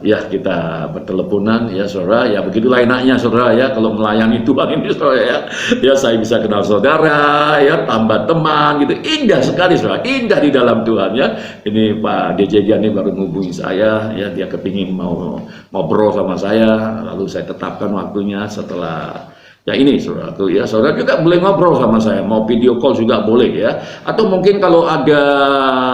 ya kita berteleponan, ya, saudara, ya. Begitulah enaknya, saudara, ya, kalau melayani Tuhan ini, saudara, ya. Ya, saya bisa kenal saudara, ya, tambah teman gitu. Indah sekali, saudara, indah di dalam Tuhan, ya. Ini Pak DJ ini baru menghubungi saya, ya, dia kepingin mau ngobrol sama saya, lalu saya tetapkan waktunya setelah. Ya, ini, saudaraku, ya, saudara juga boleh ngobrol sama saya, mau video call juga boleh, ya. Atau mungkin kalau ada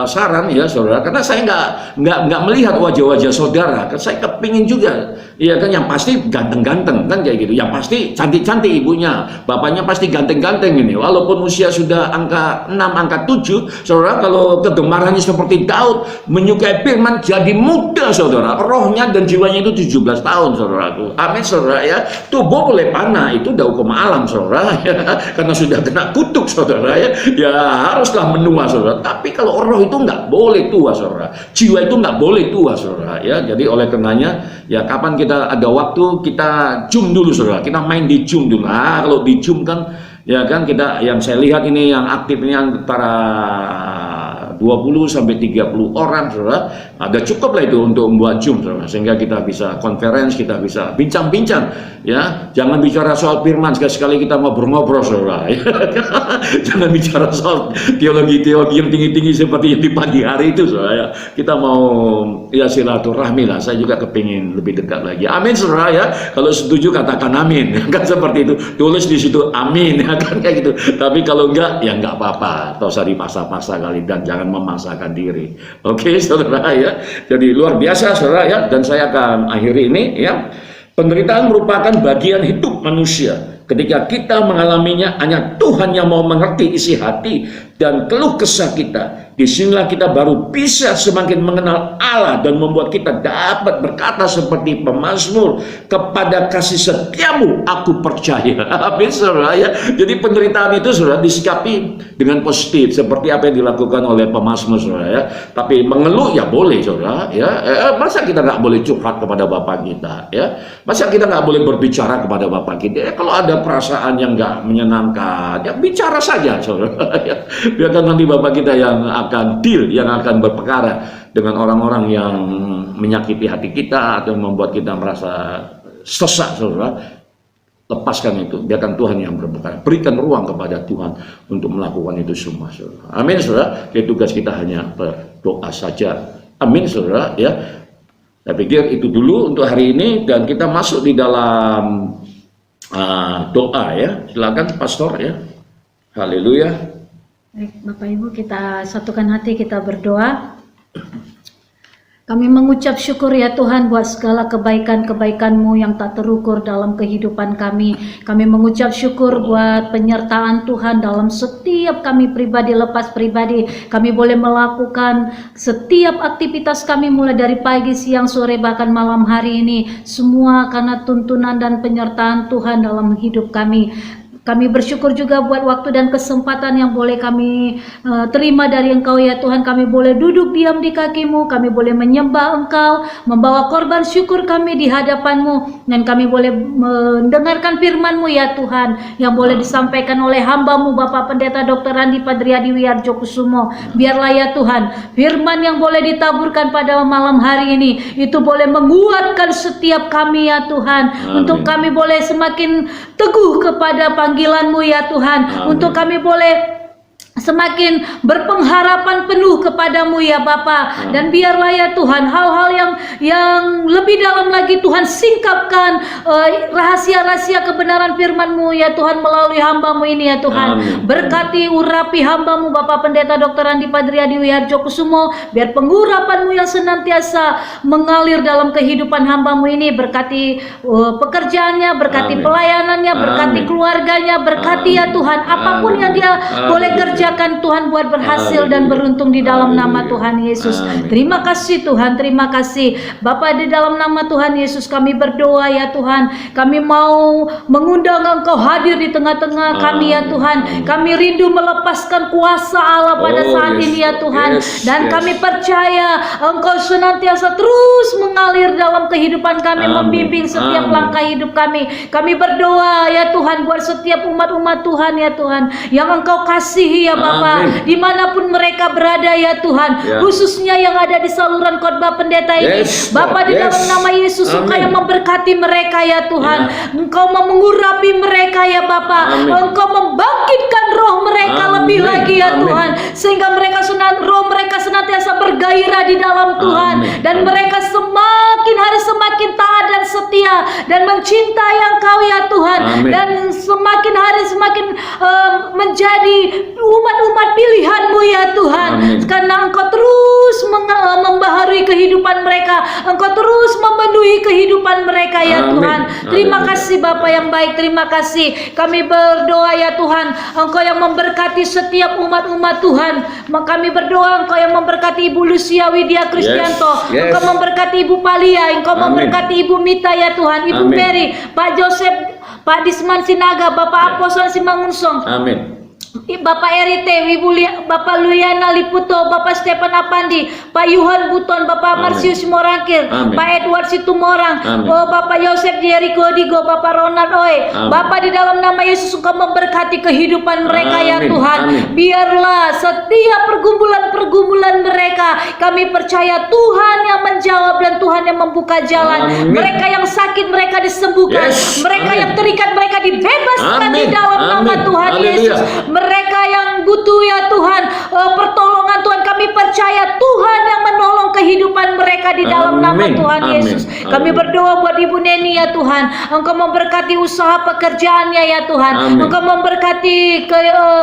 saran, ya, saudara, karena saya nggak melihat wajah-wajah saudara, kan saya kepingin juga, ya kan, yang pasti ganteng-ganteng, kan, kayak gitu, yang pasti cantik-cantik ibunya, bapaknya pasti ganteng-ganteng ini, walaupun usia sudah angka 6, angka 7, saudara, kalau kegemarannya seperti Daud, menyukai firman, jadi muda, saudara, rohnya dan jiwanya itu 17 tahun, saudaraku. Amin, saudara, ya. Tubuh boleh panah, itu udah hukum alam, saudara, ya, karena sudah kena kutuk, saudara, ya haruslah menua, saudara. Tapi kalau roh itu nggak boleh tua, saudara. Jiwa itu nggak boleh tua, saudara. Ya, jadi oleh karenanya, ya kapan kita ada waktu kita Zoom dulu, saudara. Kita main di Zoom dulu. Nah, kalau di Zoom kan, ya kan kita, yang saya lihat ini yang aktif ini antara 20 sampai 30 orang, saudara. Ada cukup lah itu untuk membuat Zoom, saudara, sehingga kita bisa conference, kita bisa bincang-bincang, ya. Jangan bicara soal firman, sekali-sekali kita ngobrol-ngobrol, saudara. Ya. Jangan bicara soal teologi-teologi yang tinggi-tinggi seperti yang di pagi hari itu, saudara. Ya. Kita mau ya silaturahmi lah. Saya juga kepingin lebih dekat lagi. Amin, saudara, ya. Kalau setuju katakan amin. Kan seperti itu. Tulis di situ amin, ya kan kayak gitu. Tapi kalau enggak, ya enggak apa-apa. Atau usah dipaksa-paksa kali, dan jangan memaksakan diri. Oke, saudara, ya. Jadi luar biasa, saudara, ya. Dan saya akan akhiri ini, ya. Penderitaan merupakan bagian hidup manusia. Ketika kita mengalaminya, hanya Tuhan yang mau mengerti isi hati dan keluh kesah kita. Disinilah kita baru bisa semakin mengenal Allah dan membuat kita dapat berkata seperti pemazmur, kepada kasih setiamu aku percaya. Habis, saudara, ya. Jadi penderitaan itu, saudara, disikapi dengan positif seperti apa yang dilakukan oleh pemazmur, saudara, ya. Tapi mengeluh ya boleh, saudara, ya. Masa kita nggak boleh curhat kepada Bapak kita, ya? Masa kita nggak boleh berbicara kepada Bapak kita? Ya, kalau ada perasaan yang nggak menyenangkan, ya bicara saja, saudara. Ya. Biarkan nanti Bapak kita yang akan deal, yang akan berperkara dengan orang-orang yang menyakiti hati kita atau membuat kita merasa sesak, saudara. Lepaskan itu, biarkan Tuhan yang berperkara. Berikan ruang kepada Tuhan untuk melakukan itu semua, saudara. Amin, saudara. Jadi tugas kita hanya berdoa saja. Amin, saudara, ya. Saya pikir itu dulu untuk hari ini, dan kita masuk di dalam doa, ya. Silakan pastor, ya. Haleluya. Baik, Bapak Ibu, kita satukan hati, kita berdoa. Kami mengucap syukur ya Tuhan buat segala kebaikan-kebaikan-Mu yang tak terukur dalam kehidupan kami. Kami mengucap syukur buat penyertaan Tuhan dalam setiap kami pribadi, lepas pribadi. Kami boleh melakukan setiap aktivitas kami mulai dari pagi, siang, sore, bahkan malam hari ini. Semua karena tuntunan dan penyertaan Tuhan dalam hidup kami. Kami bersyukur juga buat waktu dan kesempatan yang boleh kami terima dari Engkau ya Tuhan. Kami boleh duduk diam di kaki-Mu, kami boleh menyembah Engkau, membawa korban syukur kami di hadapan-Mu, dan kami boleh mendengarkan firman-Mu ya Tuhan, yang boleh disampaikan oleh hamba-Mu Bapak Pendeta Dr. Andi Padriadi Wiyarjo Kusumo. Biarlah ya Tuhan, firman yang boleh ditaburkan pada malam hari ini, itu boleh menguatkan setiap kami ya Tuhan. Amin. Untuk kami boleh semakin teguh kepada panggilan-Mu ya Tuhan. Amin. Untuk kami boleh semakin berpengharapan penuh kepadamu ya Bapa. Dan biarlah ya Tuhan, hal-hal yang lebih dalam lagi Tuhan, singkapkan rahasia-rahasia kebenaran firman-Mu ya Tuhan melalui hamba-Mu ini ya Tuhan. Amin. Berkati urapi hamba-Mu Bapak Pendeta Dr. Andi Padriadi Wiyarjo Kusumo, biar pengurapan-Mu yang senantiasa mengalir dalam kehidupan hamba-Mu ini. Berkati pekerjaannya, berkati Amin. Pelayanannya, berkati Amin. Keluarganya, berkati Amin. Ya Tuhan, apapun Amin. Yang dia Amin. Boleh kerjakan Tuhan, buat berhasil Amin. Dan beruntung di dalam Amin. Nama Tuhan Yesus. Amin. Terima kasih Tuhan, terima kasih Bapa, di dalam nama Tuhan Yesus kami berdoa ya Tuhan. Kami mau mengundang Engkau hadir di tengah-tengah kami ya Tuhan. Kami rindu melepaskan kuasa Allah pada saat ini ya Tuhan. Dan kami percaya Engkau senantiasa terus mengalir dalam kehidupan kami, Amin. Membimbing setiap Amin. Langkah hidup kami. Kami berdoa ya Tuhan buat setiap umat-umat Tuhan ya Tuhan, yang Engkau kasihi ya Bapa, dimanapun mereka berada ya Tuhan, khususnya yang ada di saluran khotbah pendeta ini, Bapa, di dalam nama Yesus, Engkau yang memberkati mereka ya Tuhan. Engkau mengurapi mereka ya Bapa. Engkau membangkitkan roh mereka lebih lagi ya Tuhan, sehingga roh mereka senantiasa bergairah di dalam Tuhan, dan mereka semakin hari semakin taat dan setia dan mencintai Engkau ya Tuhan. Dan semakin hari semakin menjadi umat-umat pilihan-Mu ya Tuhan. Amin. Karena Engkau terus membaharui kehidupan mereka, Engkau terus memenuhi kehidupan mereka ya Amin. Tuhan. Terima Amin. Kasih Bapa yang baik, terima kasih. Kami berdoa ya Tuhan, Engkau yang memberkati setiap umat-umat Tuhan. Kami berdoa Engkau yang memberkati Ibu Lucia Widya Kristianto, Engkau memberkati Ibu Palia, Engkau Amin. Memberkati Ibu Mita ya Tuhan, Ibu Amin. Mary, Pak Joseph Pak Disman Sinaga, Bapak Aposon Simangunsong, Amin. Bapak Erite, Bapak Luyana Liputo, Bapak Stephen Apandi, Pak Yuhan Buton, Bapak Marsius Morangkir, Amin. Pak Edward Situmorang, Amin. oh Bapak Yosef Jericho Digo, Bapak Ronald Oe, Amin. Bapak di dalam nama Yesus Engkau memberkati kehidupan mereka ya Amin. Tuhan. Amin. Biarlah setiap pergumulan-pergumulan mereka, kami percaya Tuhan yang menjawab dan Tuhan yang membuka jalan. Amin. Mereka yang sakit mereka disembuhkan, Yes. mereka Amin. yang terikat mereka dibebaskan di Amin. dalam nama Amin. Tuhan Haleluya. Yesus. Mereka yang butuh ya Tuhan pertolongan Tuhan, kami percaya Tuhan yang menolong kehidupan mereka di dalam nama Amin. Tuhan Amin. Yesus. Kami Amin. berdoa buat Ibu Neni ya Tuhan, Engkau memberkati usaha pekerjaannya ya Tuhan. Amin. Engkau memberkati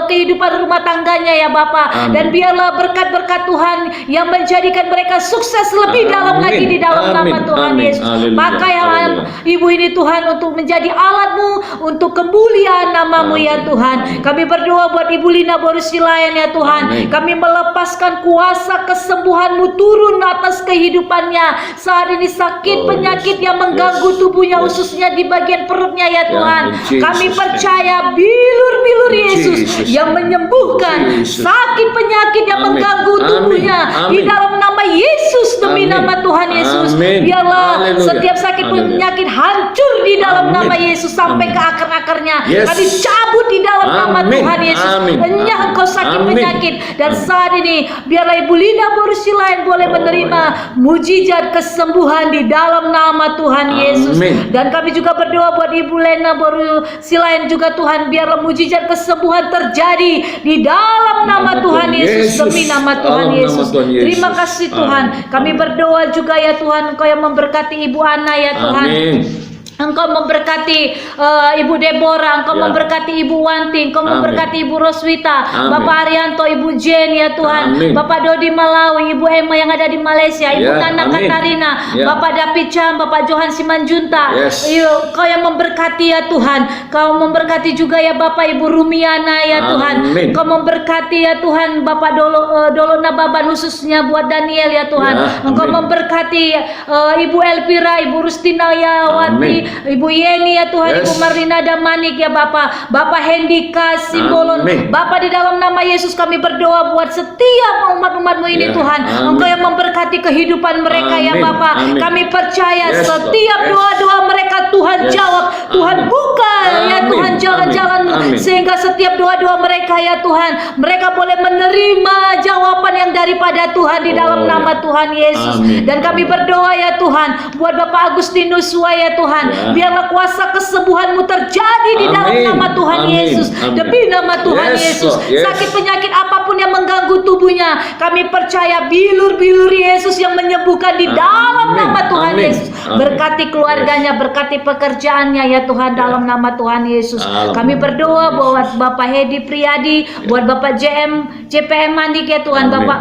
kehidupan rumah tangganya ya Bapa. Amin. Dan biarlah berkat-berkat Tuhan yang menjadikan mereka sukses lebih dalam Amin. lagi di dalam Amin. nama Tuhan Amin. Yesus. Haleluya. Pakai Haleluya. Ibu ini Tuhan untuk menjadi alat-Mu untuk kemuliaan nama-Mu ya Amin. Tuhan. Kami berdoa buat Ibu Lina Borusilayan ya Tuhan. Amin. Kami melepaskan kuasa kesembuhan-Mu turun atas kehidupannya. Saat ini sakit Oh, penyakit yes. yang mengganggu Yes. tubuhnya, Yes. khususnya di bagian perutnya ya Ya, Tuhan. in Jesus' Kami name. percaya bilur-bilur In Yesus Jesus' yang name. menyembuhkan Jesus. sakit penyakit yang Amin. mengganggu Amin. tubuhnya di Amin. dalam nama Yesus, demi Amin. nama Tuhan Yesus. Amin. Biarlah Haleluya. setiap sakit Haleluya. penyakit hancur di dalam Amin. nama Yesus sampai Amin. ke akar-akarnya. Yes. Kami cabut di dalam nama Amin. Tuhan Yesus. Amin. Enyah Amin. engkau sakit Amin. penyakit. Dan Amin. saat ini biarlah Ibu Lina Borusilayan boleh Oh, menerima mujizat kesembuhan di dalam nama Tuhan Yesus. Amin. Dan kami juga berdoa buat Ibu Lena Borusilayan juga Tuhan, biarlah mujizat kesembuhan terjadi di dalam nama Tuhan Yesus, demi nama Tuhan Dalam nama Yesus. Tuhan Yesus. Terima kasih Tuhan. Amin. Kami Amin. berdoa juga ya Tuhan, Engkau yang memberkati Ibu Ana ya Tuhan. Amin. Engkau memberkati Ibu Deborah, Engkau Ya. memberkati Ibu Wanti, Engkau Amin. memberkati Ibu Roswita, Amin. Bapak Arianto, Ibu Jen ya Tuhan, Amin. Bapak Dodi Malawi, Ibu Emma yang ada di Malaysia, Ibu Ya, Nana amin. Katarina, Ya. Bapak David Cham, Bapak Johan Simanjunta. Yes. Kau yang memberkati ya Tuhan, Kau memberkati juga ya Bapak Ibu Rumiana ya Tuhan, Amin. Kau memberkati ya Tuhan Bapak Dolo Nababan khususnya buat Daniel ya Tuhan, Ya, Engkau amin. memberkati Ibu Elvira, Ibu Rustina Yawati, Amin. Ibu Yeni ya Tuhan, Yes. Ibu Marina Damanik ya Bapak, Bapak Hendika Simbolon. Amin. Bapak di dalam nama Yesus kami berdoa buat setiap umat-umatmu ini Ya, Tuhan. amin. Engkau yang memberkati kehidupan mereka ya Amin, Bapak. amin. Kami percaya Yes, setiap Lord. Yes. doa-doa mereka Tuhan Yes. jawab, Tuhan Amin. buka ya Amin, Tuhan jalan-jalan amin. sehingga setiap doa-doa mereka ya Tuhan, mereka boleh menerima jawaban yang daripada Tuhan di dalam Oh, nama ya. Tuhan Yesus. Amin. Dan kami berdoa ya Tuhan buat Bapak Agustinus Sua ya Tuhan, Ya. biarlah kuasa kesembuhanmu terjadi di dalam Amin. nama Tuhan Amin. Yesus, Amin. demi nama Tuhan Yes, Yesus. Lord. Yes. Sakit penyakit apapun yang mengganggu tubuhnya, kami percaya bilur-bilur Yesus yang menyembuhkan di dalam Amin. nama Tuhan Amin. Yesus. Amin. Berkati keluarganya, berkati pekerjaannya ya Tuhan, dalam nama Tuhan Yesus. Dalam Kami nama berdoa Yesus. buat Bapak Hedi Priyadi, buat Bapak JPM Mandik ya Tuhan, Amin. Bapak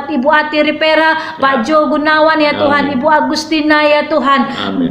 Ibu Ati Ripera, Pak Jo Gunawan ya Tuhan, Amin. Ibu Agustina ya Tuhan, Amin.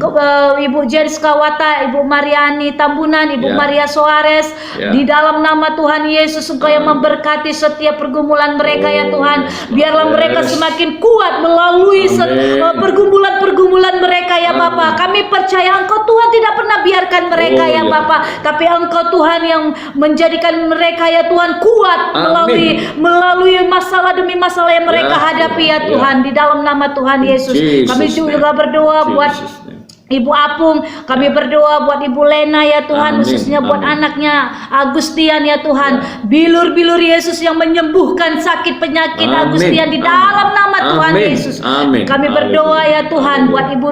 Ibu Jens Kawata, Ibu Mariani Tambunan, Ibu Ya. Maria Soares. Ya. Di dalam nama Tuhan Yesus, Engkau yang Amin. memberkati setiap pergumulan mereka ya Oh, Tuhan. yes, Lord. Biarlah mereka Yes. semakin kuat melalui Amin. pergumulan-pergumulan mereka ya Amin. Bapak. Kami percaya Engkau Tuhan tidak pernah biarkan mereka Oh, ya ya. Bapak, tapi Engkau Tuhan yang menjadikan mereka ya Tuhan kuat Amin. melalui masalah demi masalah yang mereka Ya, hadapi ya ya. Tuhan, di dalam nama Tuhan Yesus. Jesus Kami juga name. berdoa buat Jesus name. Ibu Apung, kami berdoa buat Ibu Lena ya Tuhan, Amin, khususnya buat amin. anaknya Agustian ya Tuhan. Bilur-bilur Yesus yang menyembuhkan sakit penyakit Amin, Agustian di amin. dalam nama Tuhan Amin, Yesus. amin. Kami berdoa ya Tuhan Haleluya. buat Ibu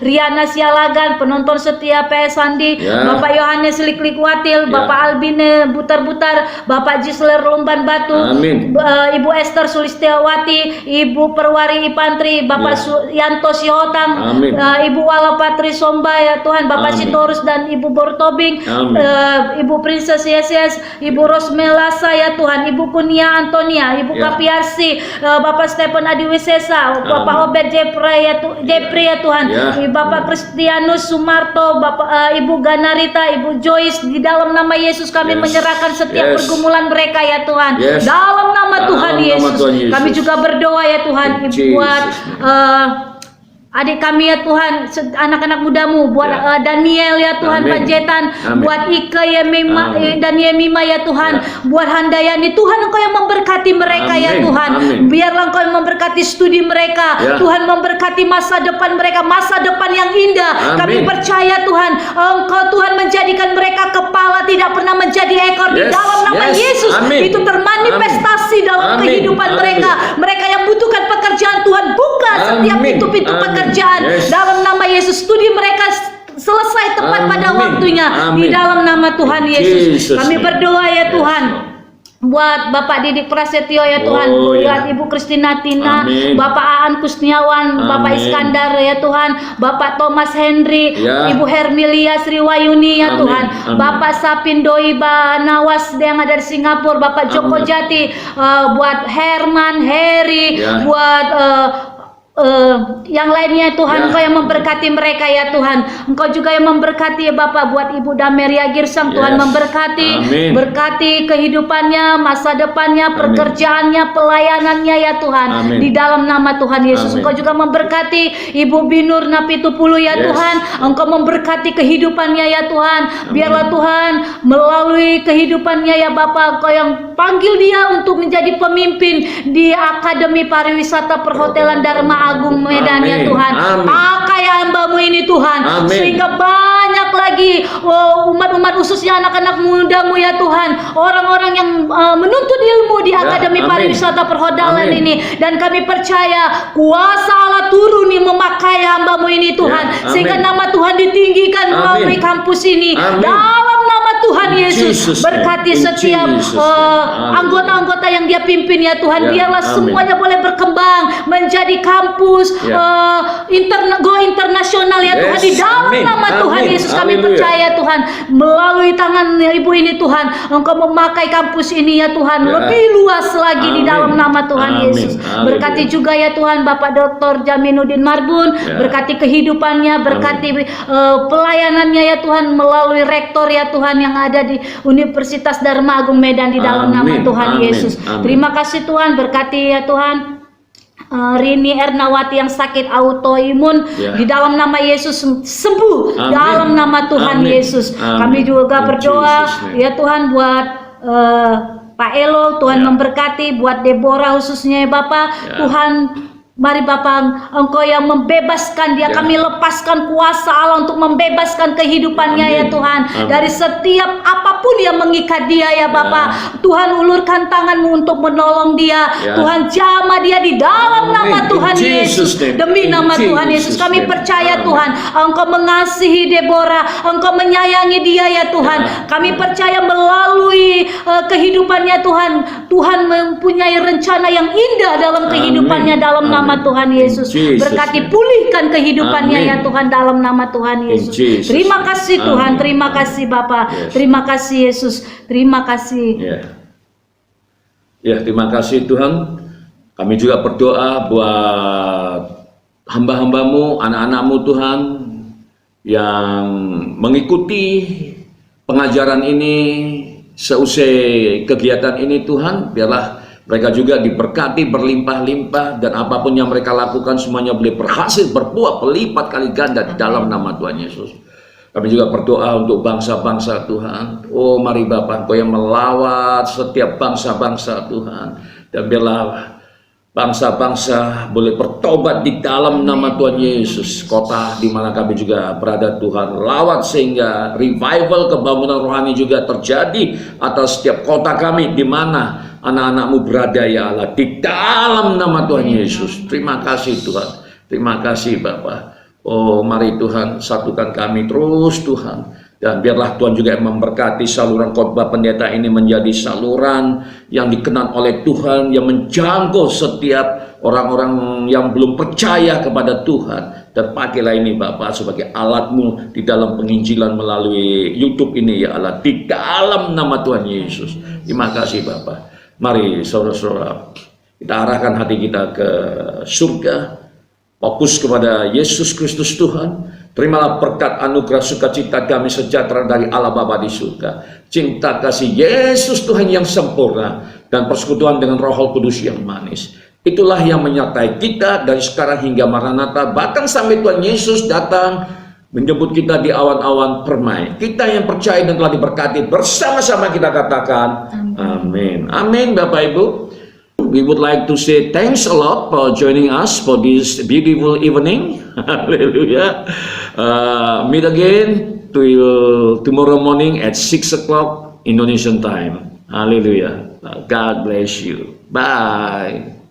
Riana Sialagan, penonton setia PS Sandi, Ya. Bapak Yohanes Liklik Watil, Ya. Bapak Albine Butar-Butar, Bapak Gisler Lomban Batu, Amin. Ibu Esther Sulistiawati, Ibu Perwari Ipantri, Bapak Ya. Yanto Siotang, Amin. Ibu Wala Patri Somba ya Tuhan, Bapak Amin. Sitorus dan Ibu Bortobing, Amin. Ibu Princess Yeses, Ibu Rosmelasa ya Tuhan, Ibu Kunia Antonia, Ibu Ya. Kapiarsi, Bapak Stephen Adiwisesa, Bapak Amin. Obed Jepri ya Tuhan, Ya. Bapak Kristianus Sumarto, Bapak Ibu Ganarita, Ibu Joyce, di dalam nama Yesus kami Yes. menyerahkan setiap Yes. pergumulan mereka ya Tuhan, Yes. dalam nama Dalam Tuhan nama Yesus. Tuhan Yesus. Kami juga berdoa ya Tuhan In Jesus' buat name. adik kami ya Tuhan, anak-anak mudamu, buat Ya. Daniel ya Tuhan, Amin. Panjaitan, Amin. buat Ika ya Mima, Amin. dan Yemima ya Tuhan, buat Handayani, Tuhan Engkau yang memberkati mereka ya Amin. Tuhan. Amin. Biarlah Engkau yang memberkati studi mereka, Ya. Tuhan memberkati masa depan mereka, masa depan yang indah. Amin. Kami percaya Tuhan, Engkau Tuhan menjadikan mereka kepala, tidak pernah menjadi ekor. Di Yes. dalam nama Yes. Yesus Amin. itu termanifestasi dalam Amin. kehidupan Amin. mereka. Mereka yang butuhkan pekerjaan, Tuhan buka setiap Amin. pintu-pintu Amin. pekerjaan. Yes. Dalam nama Yesus, studi mereka selesai tepat pada Amin. waktunya. Di Amin. dalam nama Tuhan In Yesus, Jesus' kami name. berdoa ya Yes, Tuhan. Lord. Buat Bapak Didik Prasetyo ya Tuhan, Oh, buat ya. Ibu Kristina Tina, Amin. Bapak Aan Kusniawan, Bapak Amin. Iskandar ya Tuhan, Bapak Thomas Henry, Ya. Ibu Hermilia Sriwayuni ya Amin. Tuhan, Amin. Bapak Sapindoi Nawas yang ada di Singapura, Bapak Joko Amin. Jati, buat Herman, Harry, Ya. buat yang lainnya Tuhan, Ya. Engkau yang memberkati mereka ya Tuhan. Engkau juga yang memberkati ya Bapak, buat Ibu Dameria Girsang, Tuhan Yes. memberkati, Amin. berkati kehidupannya, masa depannya, Amin. pekerjaannya, pelayanannya ya Tuhan. Amin. Di dalam nama Tuhan Yesus, Amin. Engkau juga memberkati Ibu Binur Napitupulu ya Yes. Tuhan. Engkau memberkati kehidupannya ya Tuhan. Biarlah Tuhan melalui kehidupannya ya Bapak, Engkau yang panggil dia untuk menjadi pemimpin di Akademi Pariwisata Perhotelan Dharma Agung Medan ya Amin. Tuhan. Amin. Pakai hamba-Mu ini Tuhan, Amin. sehingga banyak lagi umat-umat khususnya anak-anak muda-Mu ya Tuhan, orang-orang yang menuntut ilmu di Ya, Akademi amin. Pariwisata Perhotelan Amin. ini. Dan kami percaya kuasa Allah turun nih memakai hamba-Mu ini Tuhan, Ya, amin. sehingga nama Tuhan ditinggikan melalui Amin. kampus ini. Amin. Dalam nama Tuhan In Yesus, Jesus' name. berkati In setiap Jesus' name. anggota-anggota yang dia pimpin ya Tuhan. Ya, Biarlah amin. semuanya boleh berkembang menjadi kampus Ya. go internasional ya Tuhan. Yes, Di dalam amin. nama Tuhan Amin. Yesus kami Haleluya. percaya Tuhan, melalui tangan Ibu ini Tuhan, Engkau memakai kampus ini ya Tuhan Ya. lebih luas lagi di Amin. dalam nama Tuhan Amin. Yesus. Haleluya. Berkati juga ya Tuhan Bapak Dr. Jaminuddin Marbun, Ya. berkati kehidupannya, berkati pelayanannya ya Tuhan melalui rektor ya Tuhan yang ada di Universitas Dharma Agung Medan di dalam nama Amin. Tuhan Amin. Yesus. Amin. Terima kasih Tuhan, berkati ya Tuhan Rini Ernawati yang sakit autoimun, Ya. di dalam nama Yesus sembuh. Amin. Dalam nama Tuhan Amin. Yesus Amin. kami juga In berdoa Jesus' name. ya Tuhan buat Pak Elo, Tuhan Ya. memberkati, buat Deborah khususnya ya Bapak. Ya. Tuhan, mari Bapak, Engkau yang membebaskan dia. Ya. Kami lepaskan kuasa Allah untuk membebaskan kehidupannya Amin. ya Tuhan. Amin. Dari setiap apapun yang mengikat dia ya Bapak. Tuhan, ulurkan tangan-Mu untuk menolong dia. Ya. Tuhan, jamah dia di dalam Amin. nama In Tuhan Jesus' Yesus. name. Demi In nama Tuhan Yesus Jesus' kami name. percaya Amin. Tuhan, Engkau mengasihi Deborah, Engkau menyayangi dia ya Tuhan. Ya. Kami percaya melalui kehidupannya Tuhan, Tuhan mempunyai rencana yang indah dalam Amin. kehidupannya dalam Amin. nama Tuhan Yesus. In Jesus' Berkati name. pulihkan kehidupannya Amin. ya Tuhan dalam nama Tuhan In Yesus. Jesus' Terima name. kasih Tuhan, Amin. terima kasih Bapak, Yes. terima kasih Yesus, terima kasih. Ya. Ya, terima kasih Tuhan. Kami juga berdoa buat hamba-hamba-Mu, anak-anak-Mu Tuhan yang mengikuti pengajaran ini seusai kegiatan ini Tuhan. Biarlah mereka juga diberkati berlimpah-limpah dan apapun yang mereka lakukan semuanya boleh berhasil berbuah berlipat kali ganda di dalam nama Tuhan Yesus. Kami juga berdoa untuk bangsa-bangsa Tuhan. Oh mari Bapak, Engkau yang melawat setiap bangsa-bangsa Tuhan. Dan biarlah bangsa-bangsa boleh bertobat di dalam nama Tuhan Yesus. Kota di mana kami juga berada Tuhan, lawat sehingga revival kebangunan rohani juga terjadi atas setiap kota kami di mana anak-anak-Mu berada ya Allah. Di dalam nama Tuhan Yesus. Terima kasih Tuhan. Terima kasih Bapak. Oh mari Tuhan satukan kami terus Tuhan. Dan biarlah Tuhan juga yang memberkati saluran khotbah pendeta ini menjadi saluran yang dikenan oleh Tuhan, yang menjangkau setiap orang-orang yang belum percaya kepada Tuhan. Dan pakailah ini Bapak sebagai alat-Mu di dalam penginjilan melalui YouTube ini ya Allah. Di dalam nama Tuhan Yesus. Terima kasih Bapak. Mari saudara-saudara, kita arahkan hati kita ke surga. Fokus kepada Yesus Kristus Tuhan. Terimalah berkat anugerah sukacita damai sejahtera dari Allah Bapa di surga. Cinta kasih Yesus Tuhan yang sempurna dan persekutuan dengan Roh Kudus yang manis Itulah yang menyertai kita dari sekarang hingga Maranatha, bahkan sampai Tuhan Yesus datang menjemput kita di awan-awan permai. Kita yang percaya dan telah diberkati, bersama-sama kita katakan amin. Amin, Bapak Ibu. We would like to say thanks a lot for joining us for this beautiful evening. Hallelujah. Meet again tomorrow morning at 6 o'clock Indonesian time. Hallelujah. God bless you. Bye.